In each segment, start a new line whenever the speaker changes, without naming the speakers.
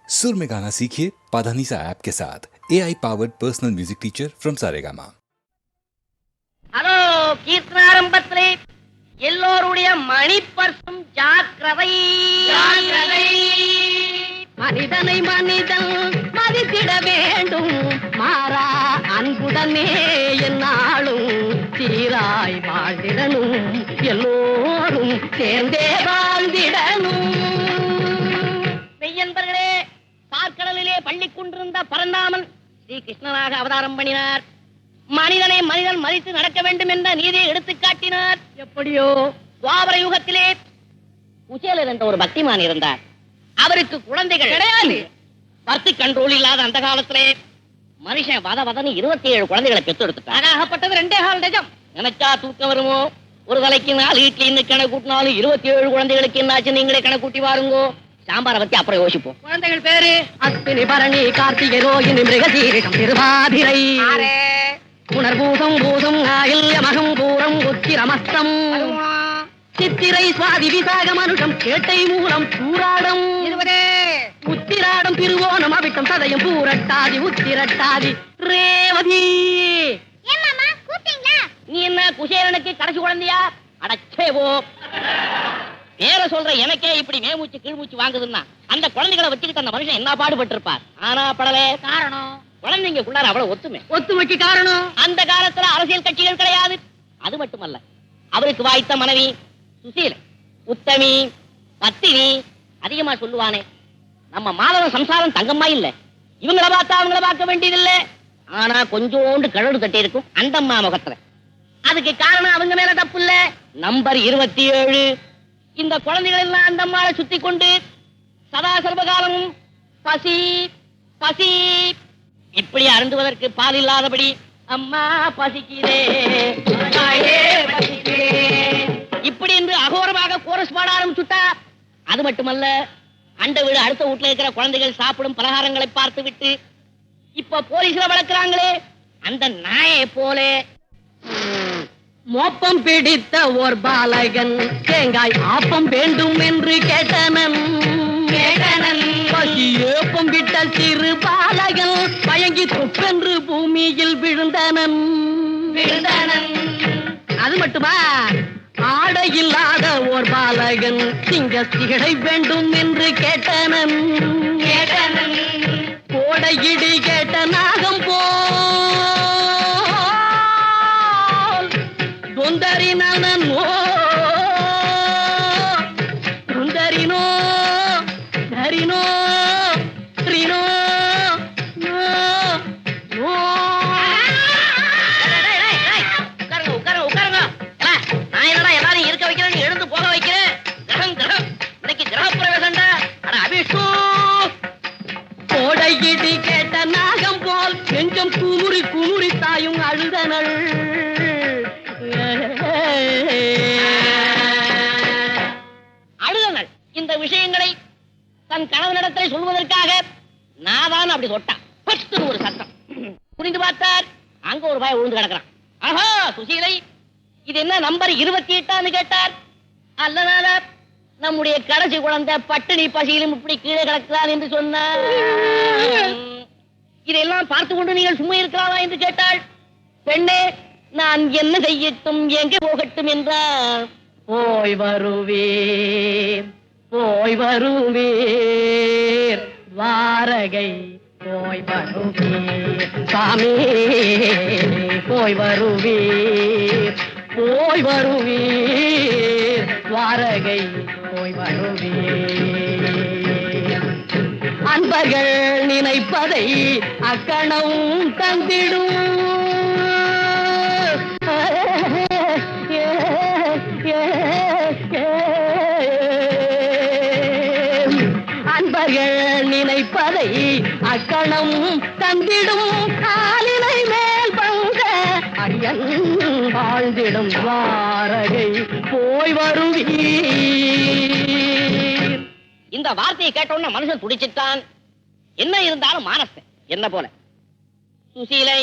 सुर में गाना सीखिए पाधानीसा ऐप के साथ AI powered personal music teacher from Saregama.
Hello கீர்த்தனாரம்பத்திலே எல்லோருடைய மணிப்பர்சும் ஜாக்கிரதை ஜாக்கிரதை.
மனிதனை மனிதன் மதித்திட வேண்டும், மாறா அன்புடனே என்னாலும் சீராய் வாழ்ந்திடணும், எல்லோரும் சேர்ந்தே வாழ்ந்திடணும்.
மெய்யன்பர்களே, பார்க்கடலிலே பள்ளி கொண்டிருந்த பரந்தாமன் ஸ்ரீ கிருஷ்ணனாக அவதாரம் பண்ணினார். மனிதனை மனிதன் மதித்து நடக்க வேண்டும் என்ற நீதியை எடுத்துக் காட்டினார். எப்படியோ துவாபர யுகத்திலே குசேலர் என்ற ஒரு பக்திமான் இருந்தார். அவருக்கு குழந்தைகள் கிடையாது. பர்த் கண்ட்ரோல் இல்லாத அந்த காலத்திலே மனுஷன் வதவதன்னு 27 குழந்தைகளை பெற்றெடுத்துட்டார். ஆகப்பட்டது 2.5 டஜன். நினைச்சா தூக்கம் வருமோ? ஒரு தலைக்கு 4 இட்லி இன்னும் கணக்கு கூட்டினாலும் 27 குழந்தைகளுக்கு என்னாச்சு நீங்களே கணக்கு கூட்டி வாருங்கோ. சாம்பாரை பத்தி அப்புறம் யோசிப்போம். குழந்தைகள் பேரு
அஸ்வினி, பரணி, கார்த்திகை, ரோகிணி, மிருகசீரிஷம், திருவாதிரை, புனர்பூசம், பூசம், ஆயில்ய, மகம், பூரம், உத்திரமஸ்தம், சித்திரை, சுவாதி, விசாகம், அனுஷம், கேட்டை, மூலம், பூராடம், உத்திராடம், திருவோணம், அவிட்டம், சதயம், பூரட்டாதி, உத்திரட்டாதி, ரேவதி.
நீ என்ன குசேலனுக்கு கடைசி குழந்தையா? அடச்சேவோ, பேர சொல்ற எனக்கே இப்படி மேமூச்சு கீழ்மூச்சு வாங்குதுன்னா அந்த குழந்தைகளை வச்சுக்கிட்டு அந்த மனுஷன் என்ன பாடுபட்டு இருப்பார். ஆனா படலே காரணம் குழந்தைங்களுக்குள்ளார அவ்வளவு ஒத்துமைக்கு காரணம் அந்த காலத்துல அரசியல் கட்சிகள் கிடையாது. அது மட்டுமல்ல, அவருக்கு வாய்த்த மனைவி சுசீல, உத்தமி, பத்தினி. அதிகமா சொல்லுவானே, நம்ம மாதவன் சம்சாரம் தங்கம்மா இல்ல, இவங்களை பார்த்தா அவங்கள பார்க்க வேண்டியதில்ல. ஆனா கொஞ்சோண்டு கழடு தட்டி இருக்கும் அந்தம்மா முகத்துல. அதுக்கு காரணம் அவங்க மேல தப்பு இல்ல. நம்பர் 27. இந்த குழந்தைகள் எல்லாம் அந்த அம்மாவை சுத்தி கொண்டு சதா சர்வகாலமும் பசி பசி இப்படி அருந்துவதற்கு பால் இல்லாதபடி அம்மா பசிக்கிறே இப்படி என்று அகோரமாக கோரஸ் பாட ஆரம்பிச்சுட்டா. அது மட்டுமல்ல, அண்ட வீடு அடுத்த வீட்டுல இருக்கிற குழந்தைகள் சாப்பிடும் பலகாரங்களை பார்த்து விட்டு இப்ப போலீஸ்ல வளர்க்கிறாங்களே அந்த நாயை போல
மோப்பம் பிடித்த ஓர் பாலகன் தேங்காய் ஆப்பம் வேண்டும் என்று கேட்டனன். பசி ஏப்பம் விட்ட சிறு பாலகன் மயங்கி தொப்பென்று பூமியில் விழுந்தனன். அது மட்டுமா, ஆடை இல்லாத ஓர் பாலகன் சிங்க சிகடை வேண்டும் என்று கேட்டனன். கோடையிடி கேட்ட நாகம் தொந்தரினோ தொந்தரினோ தரினோ ரினோ
உட்காருங்க. நான் என்னடா எல்லாரும் இருக்க வைக்கிறேன், நீ எழுந்து போக வைக்கிறேன். கிரகம் இன்னைக்கு கிரக பிரவேசம்டா. அபிஷு
கோடையிடி கேட்ட நாகம் போல் நெஞ்சம் குமுறி குமுறி தாயும் அழுதனள்.
அழுதனள் இந்த விஷயங்களை தன் கணவனிடத்தில் சொல்வதற்காக நாதான் அப்படி தொட்டான். ஒரு சத்தம் புரிந்து பார்த்தார். அங்க ஒரு பாய் விழுந்து கிடக்கிறான். ஆஹா சுசீலை, இது என்ன நம்பர் 28 கேட்டார். அல்லனால நம்முடைய கடைசி குழந்தை பட்டினி பசியிலும் இப்படி கீழே கிடக்கிறான் என்று சொன்னார். இதையெல்லாம் பார்த்து கொண்டு நீங்கள் சும்மா இருக்கலாமா என்று கேட்டாள். பெண்ணே, நான் என்ன செய்யட்டும், எங்கே போகட்டும் என்றார்.
போய் வருவீர் வாரகை போய் வருவீர் சாமி, போய் வருவீர் வாரகை போய் வருவீர். அன்பர்கள் நினைப்பதை அக்கணம் தந்திடும். அன்பர்கள் நினைப்பதை அக்கணம் தந்திடும். காலினை மேல் பங்க அடியன் வாழ்ந்திடும் வாரகை போய் வருவீர்.
இந்த வார்த்தையை கேட்டோன்னு மனுஷன் துடிச்சிட்டான். என்ன இருந்தாலும் மானஸ்தன் என்ன போல. சுசீலை,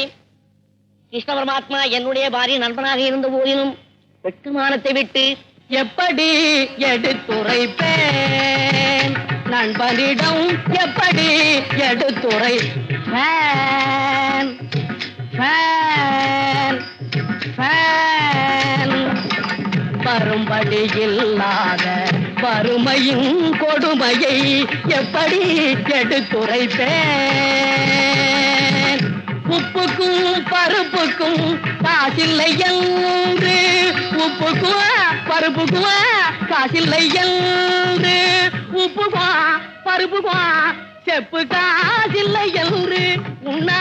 கிருஷ்ண பரமாத்மா என்னுடைய பாரிய நண்பனாக இருந்த போதிலும் வெட்டுமானத்தை விட்டு
எப்படி எடுத்துரைப்பேன் நண்பனிடம் எப்படி எடுத்துரை ஃபேன் ஃபேன் ஃபேன் வரும்படி இல்லாத வறுமையின் கொடுமையை எப்படி எடுத்துரைப்பேன் உப்புக்கும் பருப்புக்கும் காசில்லை என்று உப்புக்கும் பருப்புக்கும் காசில்லை என்று உப்புக்கும் பருப்புக்கும் செப்பு காசில்லை என்று உண்ணா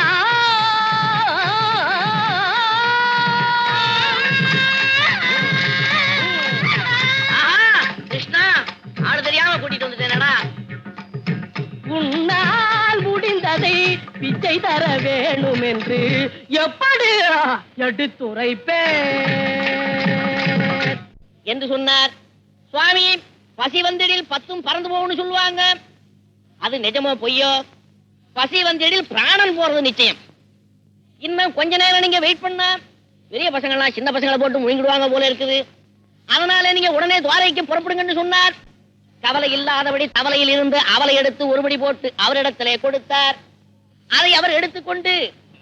கிருஷ்ணா ஆடு தெரியாம கூட்டிட்டு வந்துட்டேனடா.
உன்னால் முடிந்ததை பிச்சை தர வேணும் என்று எப்படி எடுத்துரைப்பேன்
என்று சொன்னார். சுவாமி, பசி வந்திடில் 10 பறந்து போகும்னு சொல்லுவாங்க. அது நிஜமோ பொய்யோ? பசி வந்திடில் பிராணன் போறது நிச்சயம். இன்னும் கொஞ்ச நேரம் நீங்க வெயிட் பண்ணா பெரிய பசங்கள்லாம் சின்ன பசங்களை போட்டு முழுங்கிடுவாங்க போல இருக்குது. அதனால நீங்க உடனே துவாரைக்கு புறப்படுங்கன்னு சொன்னார். கவலை இல்லாதபடி தவளையில் இருந்து அவளை எடுத்து ஒருபடி போட்டு அவரிடத்திலே கொடுத்தார். அதை அவர் எடுத்துக்கொண்டு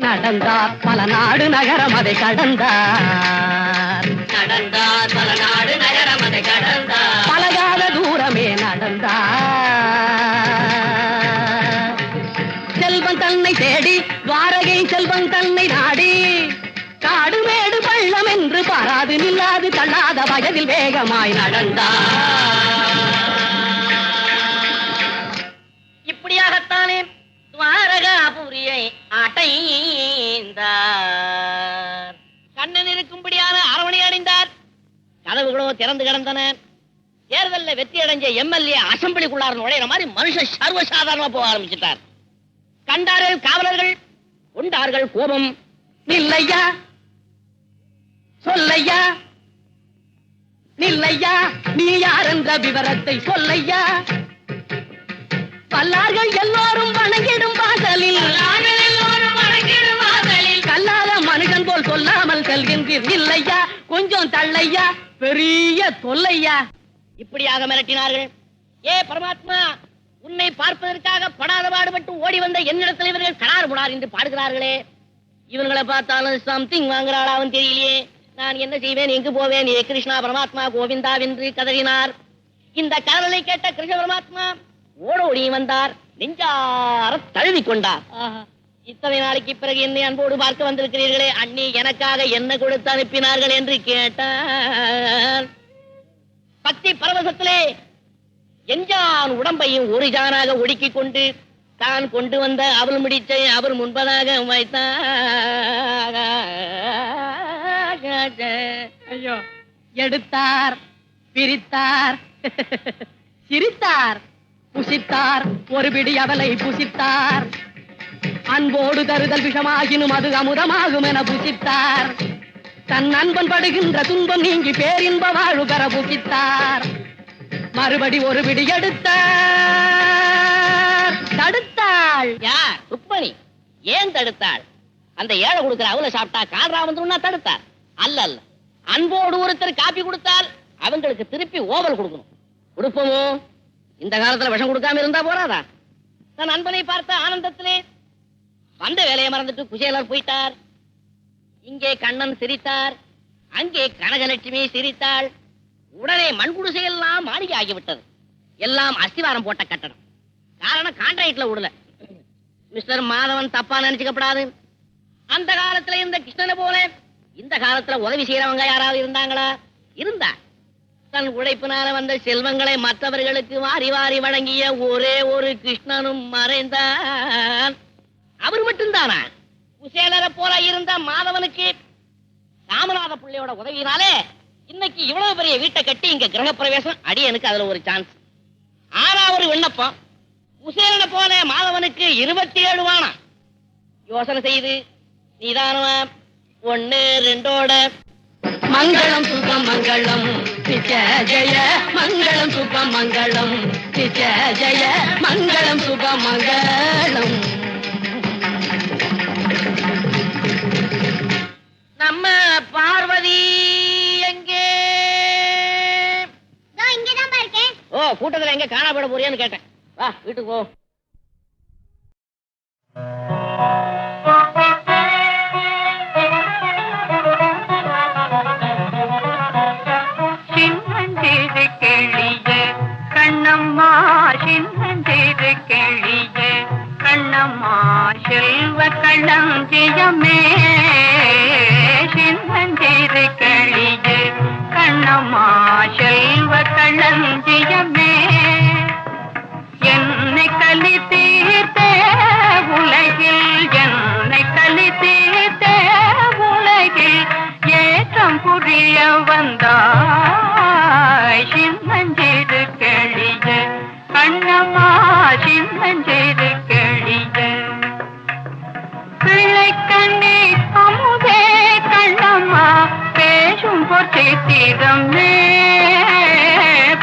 நடந்தார் பல நாடு நகரம் அதை கடந்தார்
நடந்தார் பல நாடு நகரம் அதை கடந்தார்
பலகால தூரமே நடந்தார் செல்வன் தன்னை தேடி துவாரகை செல்வன் தன்னை நாடி காடு மேடு பள்ளம் என்று பாராது நில்லாது தள்ளாத வயதில் வேகமாய் நடந்தார்.
இப்படியாகத்தானே துவாரகாபுரியை அடைந்தார். கண்ணன் இருக்கும்படியான அரவணை அடைந்தார். கதவுகளோ திறந்து கிடந்தன. தேர்தலில் வெற்றி அடைஞ்ச எம்எல்ஏ அசம்பிளிக்குள்ளார நுழையிற மாதிரி மனுஷன் சர்வசாதாரணமா போக ஆரம்பிச்சிட்டார். கண்டார்கள் காவலர்கள், கொண்டார்கள் கோபம்.
நில்லையா சொல்லையா நில்லையா நீ யார் என்ற விவரத்தை சொல்லையா பல்லார்கள் எல்லோரும் வணங்கிடும் வாசலில் கல்லாத மனுஷன் போல் சொல்லாமல் செல்கின்றீர். இல்லையா கொஞ்சம் தள்ளையா பெரிய தொல்லையா.
இப்படியாக மிரட்டினார்கள். ஏ பரமாத்மா, உன்னை பார்ப்பதற்காக படாத பாடுபட்டு ஓடி வந்த என்னிடத்தில் இவர்கள் கடார் புடார் என்று பாடுகிறார்களே. இவர்களை பார்த்தாலும் சம்திங் வாங்குறாளாவும் தெரியலையே. நான் என்ன செய்வேன், எங்கு போவேன்? ஏ கிருஷ்ணா பரமாத்மா கோவிந்தா என்று கதறினார். இந்த கதறலை கேட்ட கிருஷ்ண பரமாத்மா ஓடோடி வந்தார். நெஞ்சார தழுவி கொண்டார். இத்தனை நாளைக்கு பிறகு என்னை அன்போடு பார்க்க வந்திருக்கிறீர்களே, அண்ணி எனக்காக என்ன கொடுத்து அனுப்பினார்கள் என்று கேட்டார். பக்தி பரவசத்திலே எஞ்சான் உடம்பையும் ஒரு ஜானாக ஒடுக்கிக் கொண்டு தான் கொண்டு வந்த அவள் முடிச்சை அவர் முன்பதாக வைத்தார்.
ஐயோ, எடுத்தார், பிரித்தார், சிரித்தார், புசித்தார், ஒரு பிடி அவளை புசித்தார். அன்போடு தருதல் விஷமாகினும் அது அமுதமாகும் என புசித்தார். தன் அன்பன் படுகின்ற துன்பம் நீங்கி பேரின்ப வாழ்வு பெற புசித்தார். மறுபடி ஒரு பிடி எடுத்தார். தடுத்தாள்.
யார்? ருக்மணி. ஏன் தடுத்தாள்? அந்த ஏழை கொடுக்கிற அவளை சாப்பிட்டா கால்ரா வந்துருன்னா தடுத்தார். அல்ல அல்ல, அன்போடு ஒருத்தர் காப்பி கொடுத்தால் அவங்களுக்கு திருப்பி ஓவல் கொடுக்கணும். கொடுப்போமோ? இந்த காலத்துல விஷம் கொடுக்காம இருந்தா போறாதா? தன் அன்பனை பார்த்த ஆனந்தத்திலே வந்த வேலையை மறந்துட்டு குசேலர் போயிட்டார். இங்கே கண்ணன் சிரித்தார், அங்கே கனகலட்சுமி சிரித்தாள். உடனே மண்குடிசையெல்லாம் மாளிகை ஆகிவிட்டது. எல்லாம் அஸ்திவாரம் போட்ட கட்டடம். காரணம் கான்ட்ராக்ட்ல விடல. மிஸ்டர் மாதவன் தப்பா நினைச்சுக்கப்படாது. அந்த காலத்துல இந்த கிருஷ்ணனை போல இந்த காலத்துல உதவி செய்யறவங்க யாராவது இருந்தாங்களா? இருந்தா. தன் உழைப்பினால வந்த செல்வங்களை மற்றவர்களுக்கு வாரி வாரி வழங்கிய ஒரே ஒரு கிருஷ்ணனும் மறைந்தான். அவர் மட்டும்தானா? குசேலரை போல இருந்த மாதவனுக்கு ராமநாத பிள்ளையோட உதவியினாலே இன்னைக்கு இவ்வளவு பெரிய வீட்டை கட்டி இங்க கிரகப்பிரவேசம். அடியனுக்கு அதுல ஒரு சான்ஸ். ஆனா ஒரு விண்ணப்பம். குசேலனை போல மாதவனுக்கு 27 வானம். யோசனை செய்து நீதானமா 1 2
மங்களம் சுபம் மங்களம் நித்ய ஜெய மங்களம் சுபம் மங்களம் நித்ய ஜெய மங்களம் சுபம் மங்களம்.
நம்ம பார்வதி எங்கே?
இங்கதான் இருக்கேன்.
ஓ, கூட்டத்துல எங்க காணாப்பட போறியான்னு கேட்டேன். வா வீட்டுக்கு போ.
சின்னஞ்சிறு கிளியே கண்ணம்மா, சின்னஞ்சிறு கிளியே கண்ணம்மா, செல்வ களஞ்சியமே. சின்னஞ்சிறு கிளியே கண்ணம்மா, செல்வ களஞ்சியமே. என்னை களி தீர்த்தே உலகில், என்னை களி தீர்த்தே உலகில் ஏற்றம் புரிய வந்தாய். சின்னஞ்சிறு கிளியே கண்ணம்மா, சின்னஞ்சிறு கிளியே. பிள்ளைக்கண்ணே அமுதே கண்ணம்மா, பேசும் பொற்சித்திரமே.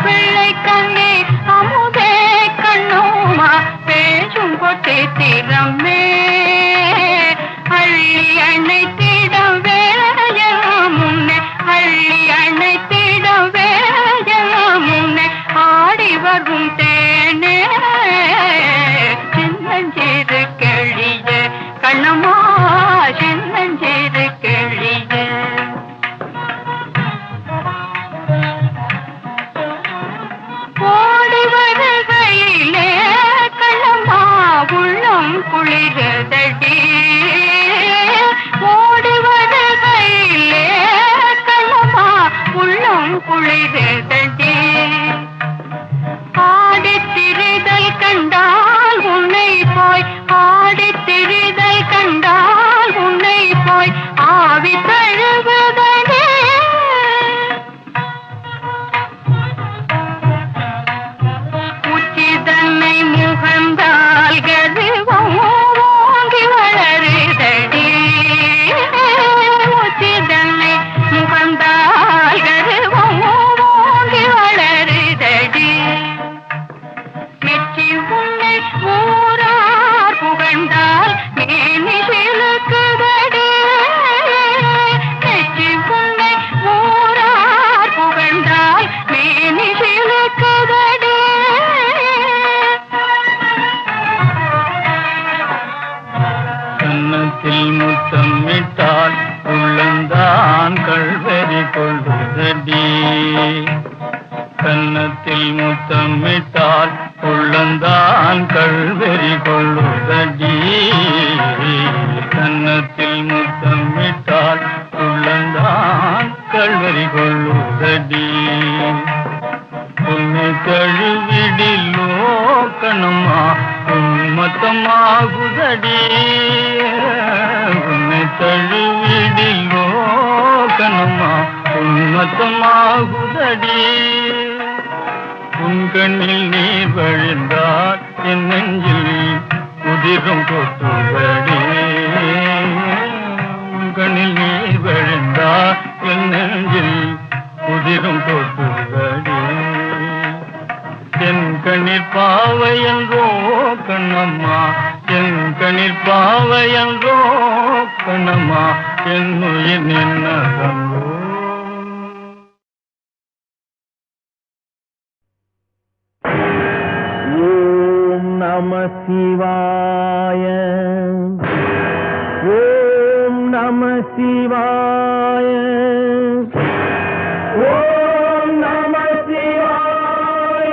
பிள்ளைக்கண்ணே அமுதே கண்ணம்மா, பேசும் பொற்சித்திரமே. அள்ளி அணைத்திடம் வேளையெல்லாம் முன்னே, அள்ளி அணைத்திடம் வேளையெல்லாம் முன்னே ஆடி வரும் தேனே. சின்னஞ்சிறு கிளியே கண்ணம்மா, சின்னஞ்சிறு கிளியே. ஓடி வருகையிலே கண்ணம்மா, உள்ளம் குளிரதடி. ஓடி வருகையிலே கண்ணம்மா, உள்ளம் குளிரதடி. ஆடித் திரிதல் கண்டால் உன்னை போய், ஆடித் திரிதல் கண்டால் உன்னை போய் ஆவி தழுவதனே. உச்சிதன்னை முகந்தால் கருவம் ஓங்கி வளருதடி. உச்சிதன்னை முகந்தால் கருவம் ஓங்கி வளருதடி. மெச்சி உன்னை ஊரார் புகழ்ந்தால் மேனி சிலுக்குதடி. மெச்சி உன்னை ஊரார் புகழ்ந்தால் மேனி சிலுக்குதடி.
கன்னத்தில் முத்தமிட்டால் உள்ளந்தான் கல்வெறி கொள்ளுதடி. கன்னத்தில் முத்தமிட்டால் உள்ளந்தான் கல்வெறி கொள்ளுதடி. கன்னத்தில் முத்தமிட்டால் உள்ளந்தான் கல்வெறி கொள்ளுதடி. உன்னை தழுவிடிலோ கண்ணம்மா, உன்மத்தமாகுதடி. உன்னை தழுவிடிலோ கண்ணம்மா, உன்மத்தமாகுதடி. உன் கண்ணில் நீர் வழிந்தால் என் நெஞ்சில் உதிரும் கொட்டுதடி. உன் கண்ணில் நீர் வழிந்தால் என் நெஞ்சில் உதிரும் கொட்டுதடி. என் கண்ணிற் பாவையன்றோ கண்ணம்மா, என் கண்ணிற் பாவையன்றோ கண்ணம்மா, என் உயிர் நின்னதன்றோ. ஓம் நம சிவாய, ஓம் நம சிவாய, ஓம் நம சிவாய.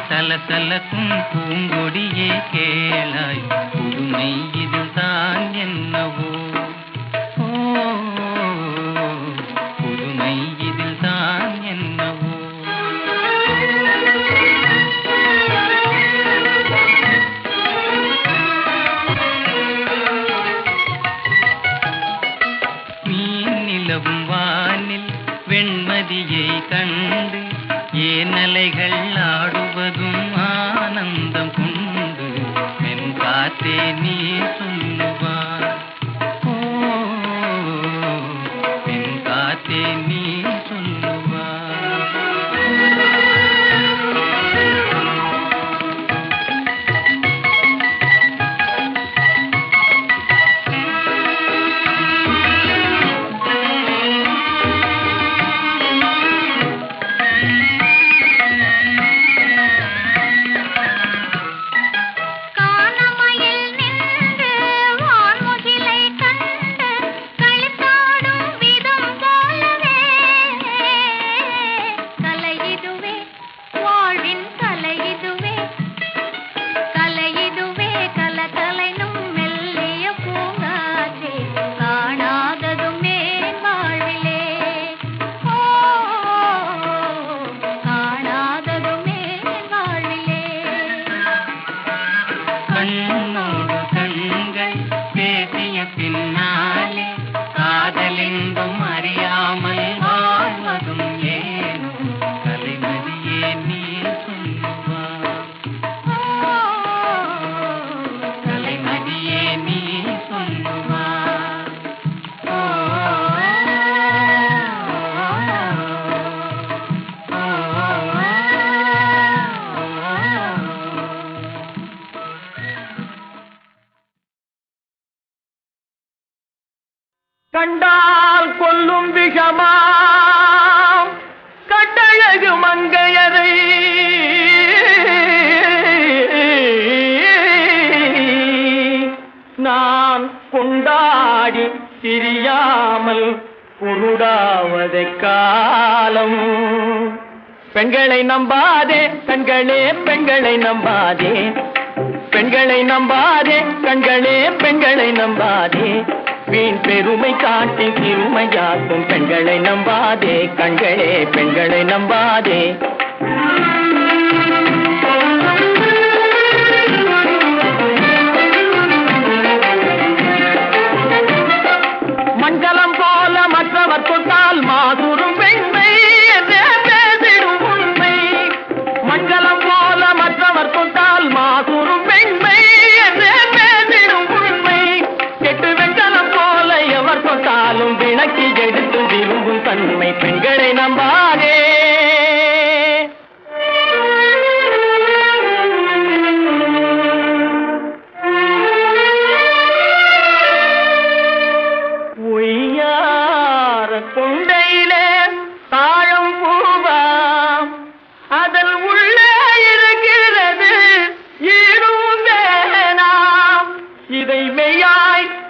சலசலக்கும் பூங்கொடியே கேளாய் புதுமை இதுதான் என்னவோ புதுமை இதில்தான் என்னவோ மீன் நிலவும் வானில் வெண்மதியை கண்டு ஏனலைகள் ஆடுவதும் ஆனந்தம் கொண்டு மென் காத்தே நீ சொல்லுவார் மென் காத்தே நீ
கண்டால் கொல்லும் விஷமாம் கட்டழகு மங்கையரை நான் கொண்டாடி திரியாமல் குருடாவதை காலம். பெண்களை நம்பாதே கண்களே, பெண்களை நம்பாதே, பெண்களை நம்பாதே கண்களே, பெண்களை நம்பாதே, வீண் பெருமை காட்டி சிறுமையாக்கும் பெண்களை நம்பாதே கண்களே, பெண்களை நம்பாதே. மஞ்சளம் போல மற்றவர் தொட்டால் மாசுரும் பெண்மை என்றே பேசிடும் உண்மை. மஞ்சளம் போல மற்றவர் தொட்டால் மாசுரும் பெண்மை என்றே பேசிடும் உண்மை. கெட்டு வெஞ்சலம் போல எவர் தொட்டாலும் விளக்கி எடுத்து விரும்பும் தன்மை. பெண்களை நம்பாதே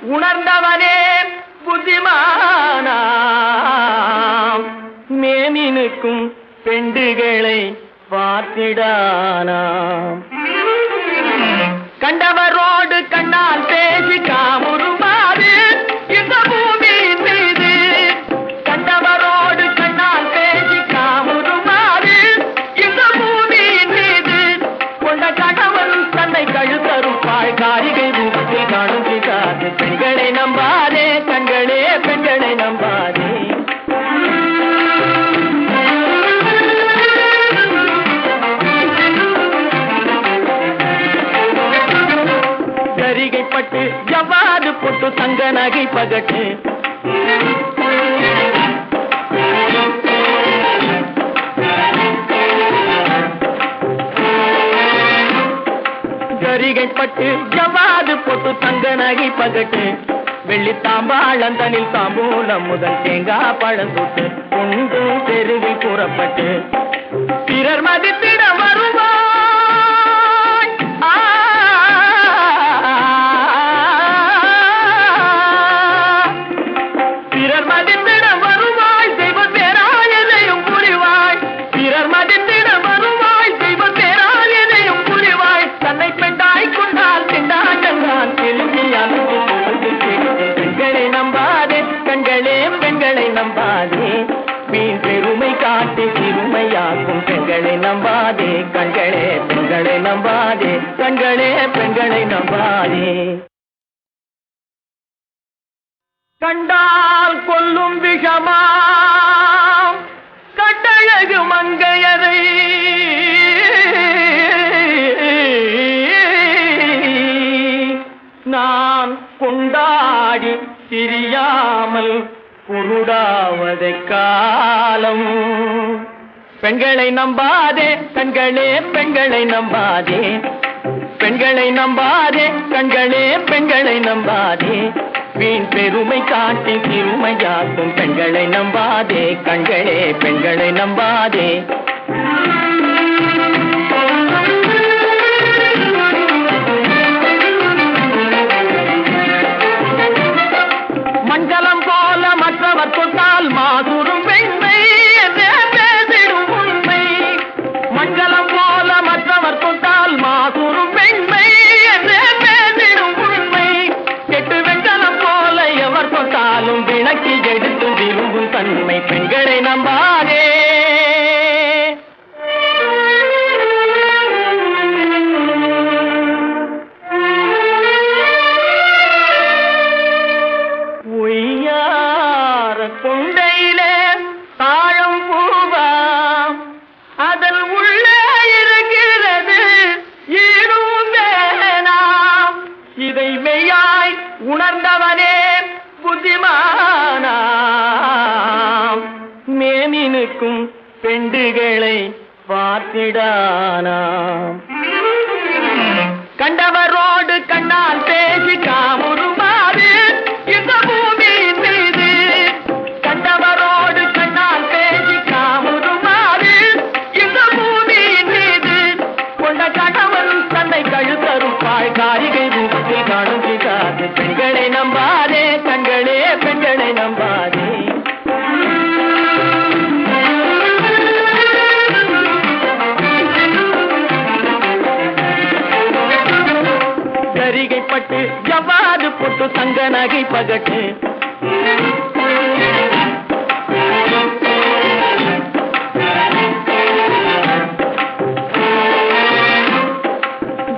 உணர்ந்தவனே புத்திமானாம் மேனினுக்கும் பெண்டுகளை பார்த்திடானாம் கண்டவரோடு கண்ணால் பேசி காமுறுமாறு இந்த பூமியின் மீது கண்டவரோடு கண்ணால் பேசி காமுறுமாறு இந்த பூமியின் மீது கொண்ட கணவன் தன்னை கழுத்தருப்பாள் காரிகை ரூபத்தில் காணும் பிசாசு பெண்களை நம்பாதே கண்களே பெண்களை நம்பாதே சரிகைப்பட்டு ஜவ்வாது பொட்டு தங்க நகை பகட்டு சரிகைப்பட்டு ஜவ்வாது பொட்டு தங்க நகை பகட்டு வெள்ளி தாம்பாளந்தனில் தாம்பூலம் முதல் தேங்காய் பழந்தொட்டு கொண்டு தெருவில் கூறப்பட்டு பிறர் மதித்திட வருவாய் பிறர் மதித்திட வருவாய் தெய்வ பேராயனையும் புரிவாய் பிறர் மதித்திட வருவாய் தெய்வ பேராயனையும் புரிவாய் தன்னை பெண்டாய் கொண்டால் திண்டாட்டந்தான் எழுதி அனுப்பு பெண்களை நம்பாதே கண்களே பெண்களை நம்பாதே வீண் பெருமை காட்டி சிறுமையாக்கும் பெண்களை நம்பாதே கண்களே பெண்களை நம்பாதே கண்களே பெண்களை நம்பாதே கண்டால் கொல்லும் விஷமா கட்டழகு மங்கையரை நான் கொண்டாடி திரியாமல் குருடாவதை காலம் பெண்களை நம்பாதே கண்களே பெண்களை நம்பாதே பெண்களை நம்பாதே கண்களே பெண்களை நம்பாதே வீண் பெருமை காட்டி சிறுமையாக்கும் பெண்களை நம்பாதே கண்களே பெண்களை நம்பாதே மஞ்சளம் போல மற்றவர் தொட்டால் மாசூரும் பெண்மை என்றே பேசிடும் உண்மை மஞ்சளம் போல மற்றவர் தொட்டால் மாசூரும் பெண்மை என்றே பேசிடும் உண்மை கெட்டு வெஞ்சலம் போல எவர் தொட்டாலும் விளக்கி எடுத்து விரும்பும் தன்மை பெண்களை நம்பாதே கொண்டையிலே தாழம் பூவாம் அதன் உள்ளே இருக்கிறது ஈடும் வேணாம் இதை மெய்யாய் உணர்ந்தவனே புத்திமானாம் மேனினுக்கும் பெண்டுகளை பார்த்திடானாம் கண்டவரோடு கண்ணால் பேசி காமுறுமாறு இந்த பூமியின் மீது கண்டவரோடு கண்ணால் பேசி காமுறுமாறு இந்த பூமியின் மீது கொண்ட கணவன் தன்னை கழுத்தருப்பாள் காரிகை ரூபத்தில் காணும் பிசாசு பெண்களை நம்பாதே கண்களே பெண்களை நம்பாதே சரிகைப்பட்டு ஜவ்வாது பொட்டு தங்க நகை பகட்டு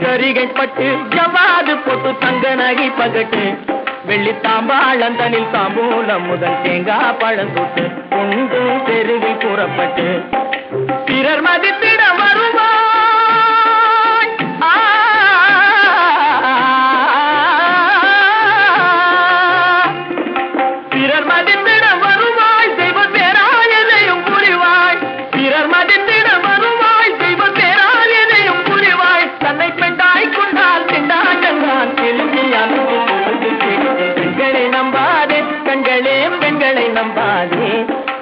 சரிகைப்பட்டு ஜவ்வாது பொட்டு தங்க நகை பகட்டு வெள்ளி தாம்பாளந்தனில் தாம்பூலம் முதல் தேங்காய் பழந்தொட்டு கொண்டு தெருவில் கூறப்பட்டு பிறர் மதித்திட வருவாய் பிறர் மதித்திட வருவாய் தெய்வ பேராயனையும் புரிவாய் பிறர் மதித்திட வருவாய் தெய்வ பேராயனையும் புரிவாய் தன்னை பெண்டாய் கொண்டால் திண்டாட்டந்தான் எழுதி அனுப்பு பெண்களை நம்பாதே கண்களே பெண்களை நம்பாதே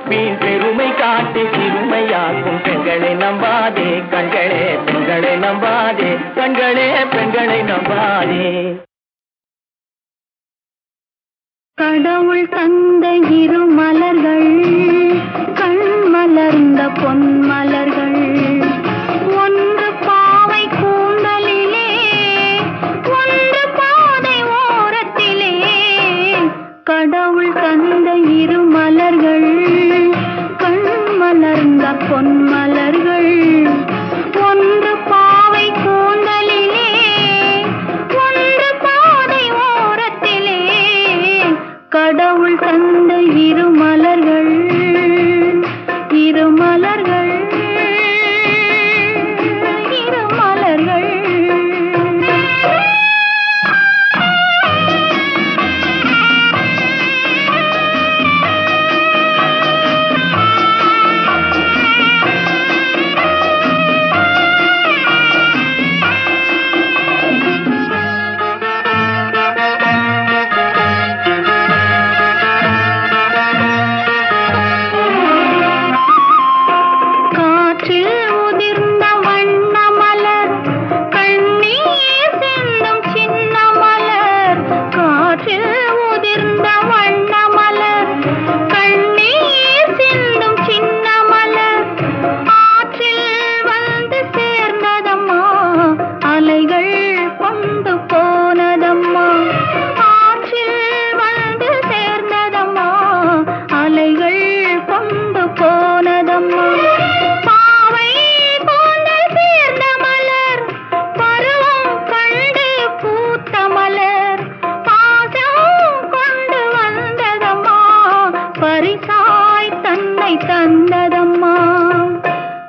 வீண் பெருமை காட்டி சிறுமையாக்கும் பெண்களை நம்பாதே கண்களே பெண்களை நம்பாதே கண்களே பெண்களை நம்பாதே
கடவுள் தந்த இரு மலர்கள் கண் மலர்ந்த பொன் மலர்கள் ஒன்று பாவை கூந்தலிலே ஒன்று பாதை ஓரத்திலே கடவுள் தந்த இரு மலர்கள் கண் மலர்ந்த பொன் மலர்கள் ஒன்று பாவை கூந்தலிலே ஒன்று பாதை ஓரத்திலே கடவுள் தந்த இரு மலர்கள் இரு மலர்கள் இரு மலர்கள்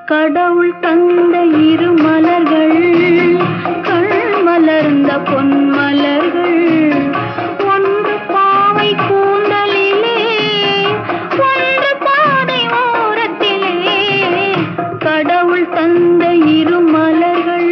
கடவுள் தந்த இரு மலர்கள் கண் மலர்ந்த பொன் மலர்கள் ஒன்று பாவை கூந்தலிலே ஒன்று பாதை ஓரத்திலே கடவுள் தந்த இரு மலர்கள்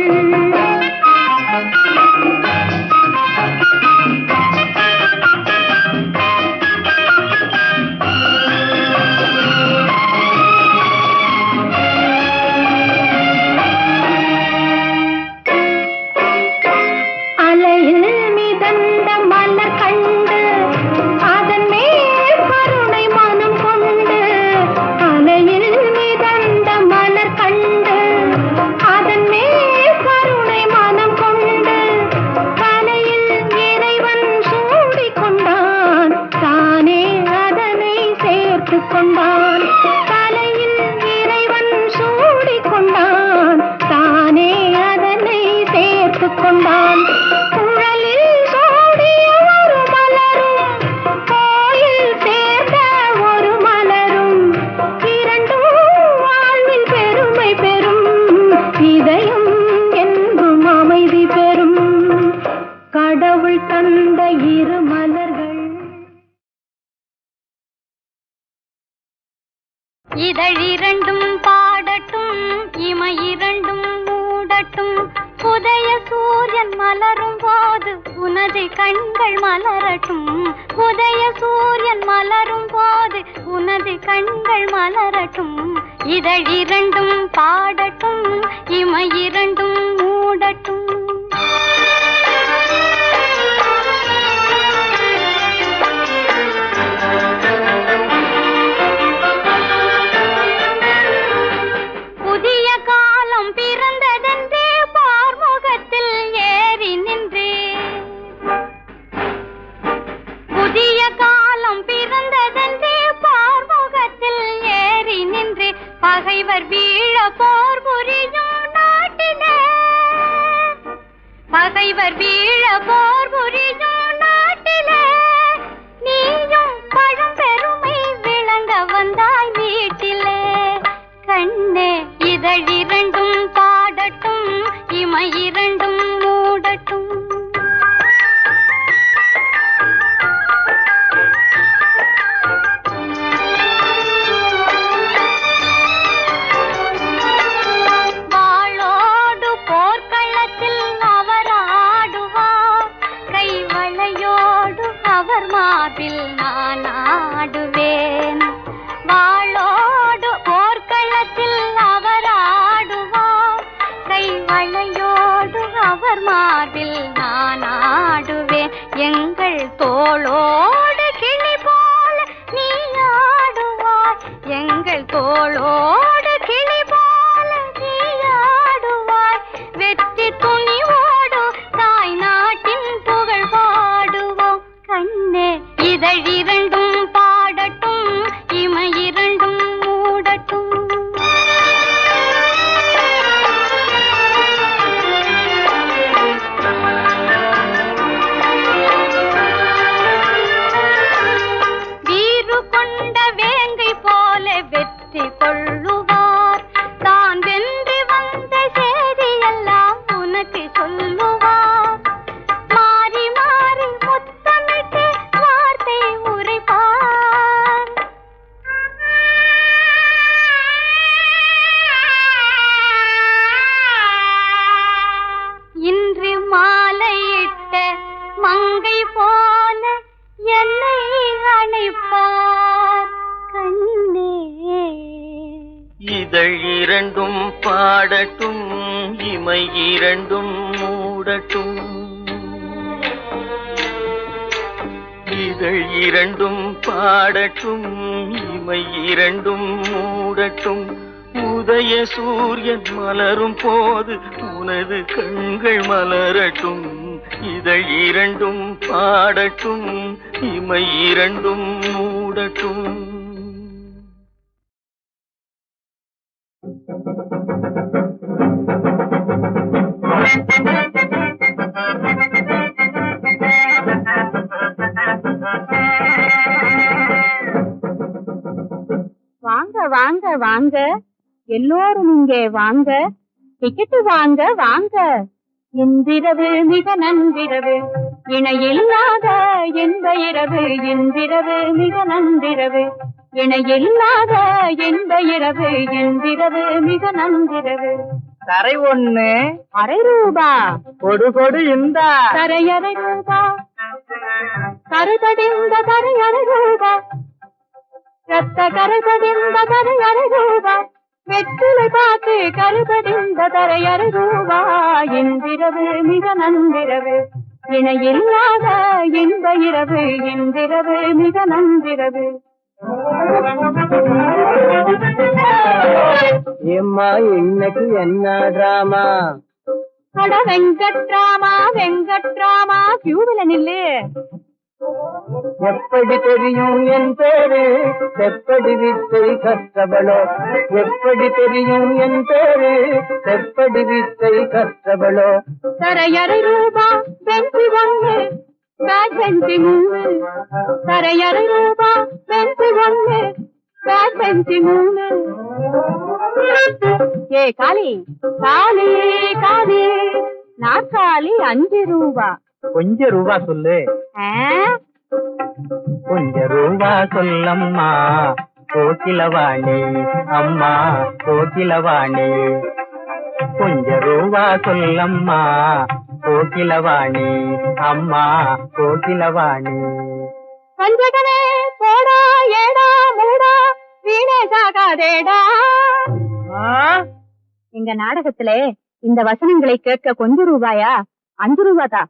இதழிரண்டும் பாடட்டும் இமையிரண்டும் மூடட்டும் உதய சூரியன் மலரும் போது உனது கண்கள் மலரட்டும் உதய சூரியன் மலரும் போது உனது கண்கள் மலரட்டும் இதழிரண்டும் பாடட்டும் இமையிரண்டும் மூடட்டும் புதிய காலம் பிறந்ததென்றே பார்முகத்தில் ஏறி நின்றே புதிய காலம் பிறந்ததென்றே பார்முகத்தில் ஏறி நின்றே பகைவர் வீழ போர் புரியும் நாட்டிலே பகைவர் வீழ போர் புரியும் நாட்டிலே நீயும் பழம்பெருமை விளங்க வந்தாய் வீட்டிலே கண்ணே இதழிரண்டும் பாடட்டும் இமையிரண்டும் மூடட்டும் வாளோடு போர்க்களத்தில் அவர் ஆடுவார் கைவளையோடு அவர் மார்பில் நான் ஆடுவேன் வாளோடு போர்க்களத்தில் அவர் ஆடுவார் கைவளையோடு அவர் மார்பில் நான் ஆடுவேன் எங்கள் தோளோடு
இரண்டும் பாடட்டும் இமை இரண்டும் மூடட்டும் இதழ் இரண்டும் பாடட்டும் இமை இரண்டும் மூடட்டும் உதய சூரியன் மலரும் போது உனது கண்கள் மலரட்டும் இதழ் இரண்டும் பாடட்டும் இமை இரண்டும் மூடட்டும்
வாங்க வாங்க வாங்க எல்லோரும் இங்கே வாங்க டிக்கெட்டு வாங்க வாங்க இன்றிரவு மிக நன்றிரவு இணையில்லாத இன்ப இரவு இன்றிரவு மிக நன்றிரவு இணையில்லாத இன்ப இரவு இன்றிரவு மிக நன்றிரவு
தரை ஒண்ணு
அரை ரூபா
கொடு கொடு இந்த
தரை அரை ரூபா கருதடிந்த தரை அரை ரூபா ரத்த கருதடிந்த தரை அரை ரூபா வெற்றிலை பார்த்து கருதடிந்த தரை அரை ரூபா இன்றிரவு மிக நன்றிரவு இணையில்லாத இன்ப இரவு இன்றிரவு மிக நன்றிரவு
ஏம்மா இன்னைக்கு என்ன டிராமா
அட வெங்கட்ராமா கியூவில நில்லு
எப்படி தெரியும் என் பேரு செப்படி வித்தை கற்றவளோ எப்படி தெரியும் என் பேரு செப்படி வித்தை கற்றவளோ
தரை அரை ரூபா பென்சி ஒண்ணு பேக் பென்சி மூணு தரை அரை ரூபா பென்சி ஒண்ணு பேக் பென்சி மூணு ஏ காளி காளி காளி நாற்காலி 5 ரூபா
கொஞ்சம் ரூபா சொல்லு கொஞ்சம் ரூபா சொல்லம்மா கோகிலவாணி அம்மா கோகிலவாணி கொஞ்சம் ரூபா சொல்லம்மா கோகிலவாணி அம்மா கோகிலவாணி
பஞ்சகனே போடா ஏடா மூடா வீணே சாகாதேடா எங்க நாடகத்திலே இந்த வசனங்களை கேட்க கொஞ்சம் ரூபாயா 5 ரூபாதா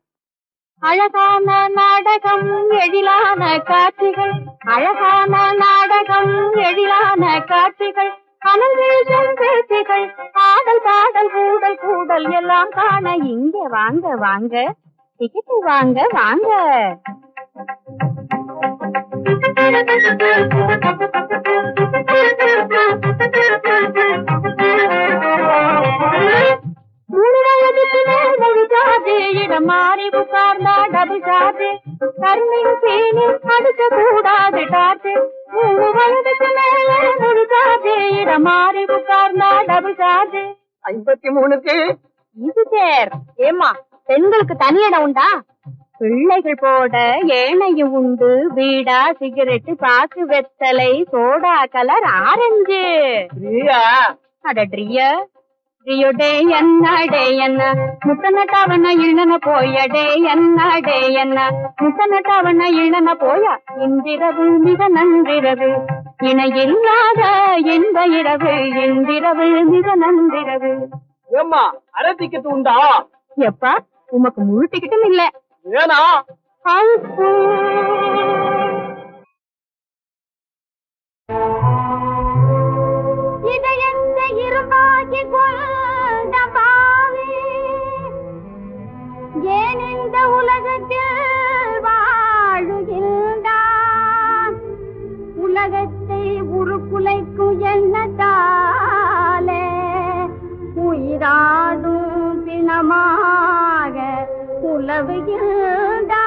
அழகான நாடகம் எழிலான காட்சிகள் அழகான நாடகம் எழிலான காட்சிகள் அனல் வீசும் பேச்சுகள் ஆடல் பாடல் கூடல் கூடல் எல்லாம் காண இங்க வாங்க வாங்க டிக்கெட்டு வாங்க வாங்க இடம் மாறி உட்கார்ந்தா டபுள் சார்ஜ் கருமையும் சீனி அடிக்க கூடாது டார்ச்சு 3 வயதுக்கு மேல ஒரு சார்ஜ் இடம் மாறி உட்கார்ந்தா டபுள் சார்ஜ்
53க்கு
இது சேர் ஏமா பெண்களுக்கு தனி இடம் உண்டா பிள்ளைகள் போட ஏனையும் உண்டு பீடா சிகரெட் பாக்கு வெத்தலை சோடா கலர் ஆரஞ்சு அடட்ரிய ரியோ டே என்ன முத்தனட்டவன இழன போய டே என்ன முத்தனட்டவன இழன போய இன்றிரவு மிக நன்றிரவு இணையில்லாத இன்ப இரவு இன்றிரவு மிக நன்றிரவு
ஏம்மா அரை டிக்கெட் உண்டா
எப்பா உமக்கு முழு டிக்கெட்டும் இல்ல
ஏனா
இதயந்த இருமாகி கொண்ட பாவி ஏன் இந்த உலகத்தில் வாழுகின்றான் உலகத்தை உருக்குலைக்கும் எண்ணத்தாலே உயிராடும் பிணமாக உலவுகின்றான்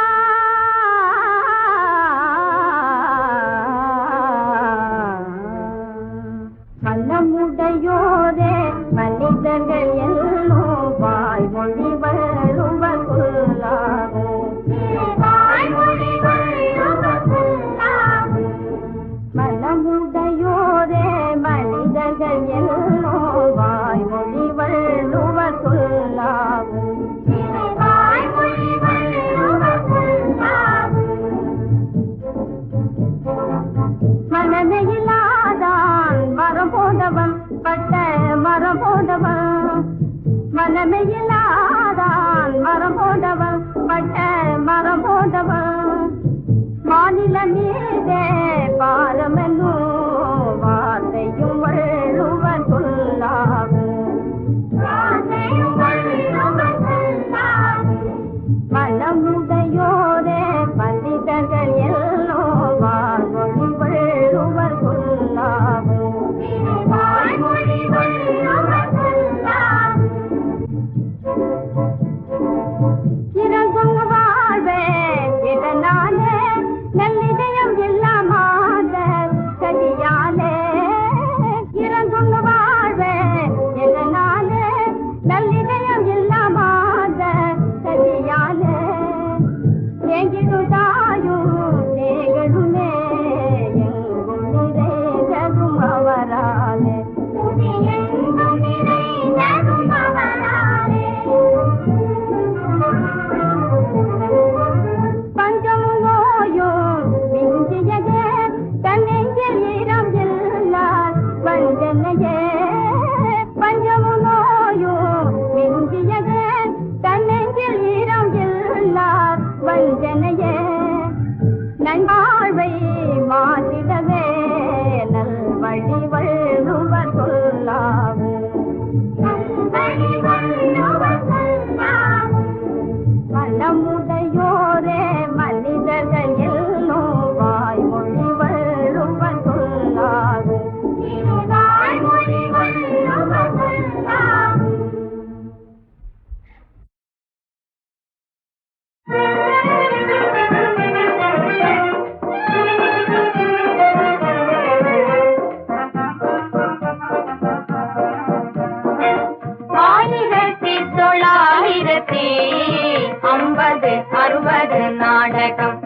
நாடகம்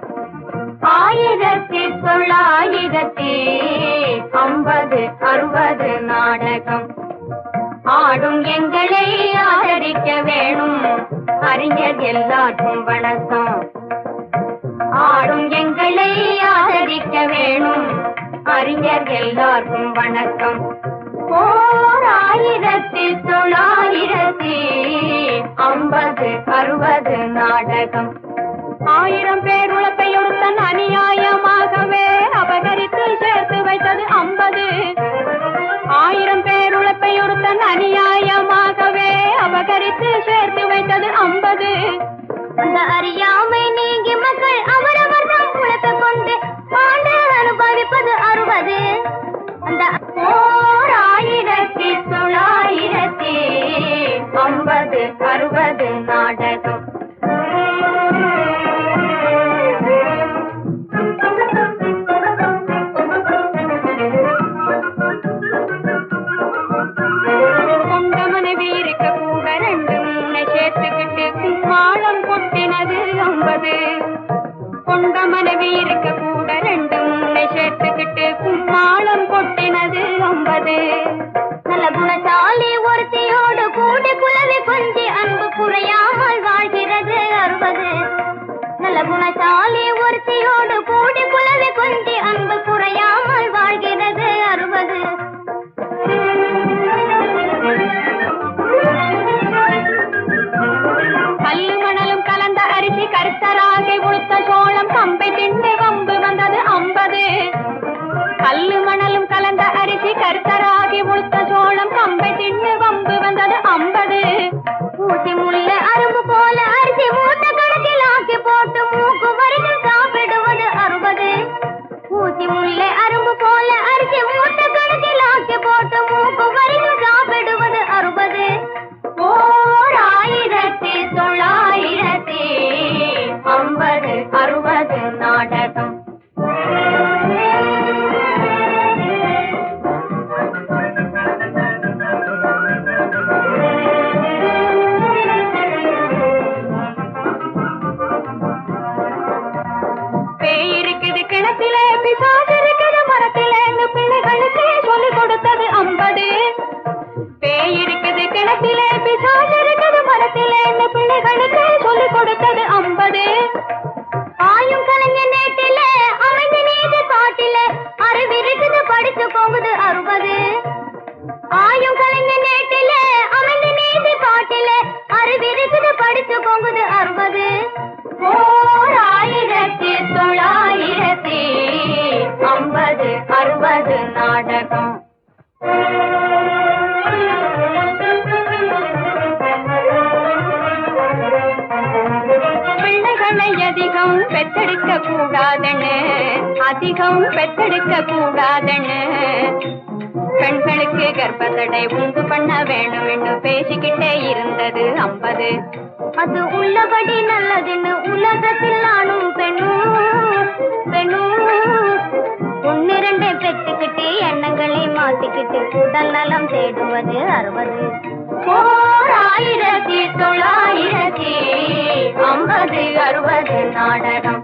1950 60 நாடகம் ஆடும் எங்களை ஆதரிக்க வேணும் அறிஞர் எல்லாருக்கும் வணக்கம் ஆடும் எங்களை ஆதரிக்க வேணும் அறிஞர் எல்லாருக்கும் வணக்கம் 1950 60 நாடகம் 1000 பேர் உழைப்பையொருத்தன் அநியாயமாகவே அபகரித்து சேர்த்து வைத்தது 50 1000 பேர் உழைப்பையொருத்தன் அநியாயமாகவே அபகரித்து சேர்த்து வைத்தது 50 அந்த அறியாமை நீங்கி மக்கள் அவரவர் தம் உழைப்பை கொண்டு ஆண்டு அனுபவிப்பது 60 அந்த 1950 60 நாடகம் கொண்ட மனைவி இருக்க கூட 2 சேர்த்துக்கிட்டு கும்மாளம் கொட்டினது 50 கொண்ட மனைவி இருக்க கூட 2 சேர்த்துக்கிட்டு கும்மாளம் கொட்டினது 50 நல்ல குணசாலி ஒருத்தியோடு கூடி குலவி கொஞ்சி அன்பு குறையாமல் வாழ்கிறது 60 நல்ல குணசாலி ஒருத்தியோடு கூடி குலவி கொஞ்சி அன்பு குறையாமல் வாழ்கிறது 60 கல்லு மணலும் கலந்த அரிசி கருத்தராகி உளுத்த சோளம் கம்பை திண்டு வம்பு வந்தது 50 கல்லு மணலும் கலந்த அரிசி கருத்தராகி உளுத்த சோளம் கம்பை திண்டு வம்பு வந்தது 50 ஊசி முள்ள அரும்பு போல அரிசி மூட்டை கணக்கில் ஆக்கி போட்டு மூக்கு வரைக்கும் சாப்பிடுவது 60 ஊசி முள்ள அரும்பு போல அரிசி மூட்டை கணக்கில் ஆக்கி போட்டு மூக்கு வரைக்கும் சாப்பிடுவது 60 1950 60 நாடகம் பேய் இருக்குது கிணத்திலே பிசாசு இருக்குது மரத்திலே பிள்ளைகளுக்கு சொல்லிக் கொடுத்தது 50 பேய் இருக்குது கிணத்திலே பிசாசு இருக்குது மரத்திலே பிள்ளைகளுக்கு சொல்லிக் கொடுத்தது 50 ஆயும் கலைஞர் நேட்டிலே அமைதி நீதி பாட்டிலே அறிவிருக்குது படித்து போகுது 60 ஆயும் கலைஞர் நேட்டிலே அமைதி நீதி பாட்டிலே அறிவிருக்குது படித்து போகுது 60 1950 60 நாடகம் பிள்ளைகளை அதிகம் பெத்தெடுக்க கூடாதுன்னு அதிகம் பெத்தெடுக்க கூடாதுன்னு பெண்களுக்கு கர்ப்பத்தடை உண்டு பண்ண வேணும்னு பேசிக்கிட்டே இருந்தது 50 அது உள்ளபடி நல்லதுன்னு உலகத்தில் நானும் பெண்ணும் 1-2 பெத்துக்கிட்டு எண்ணங்களை மாத்திக்கிட்டு உடல் நலம் தேடுவது 60 1950 60 நாடகம்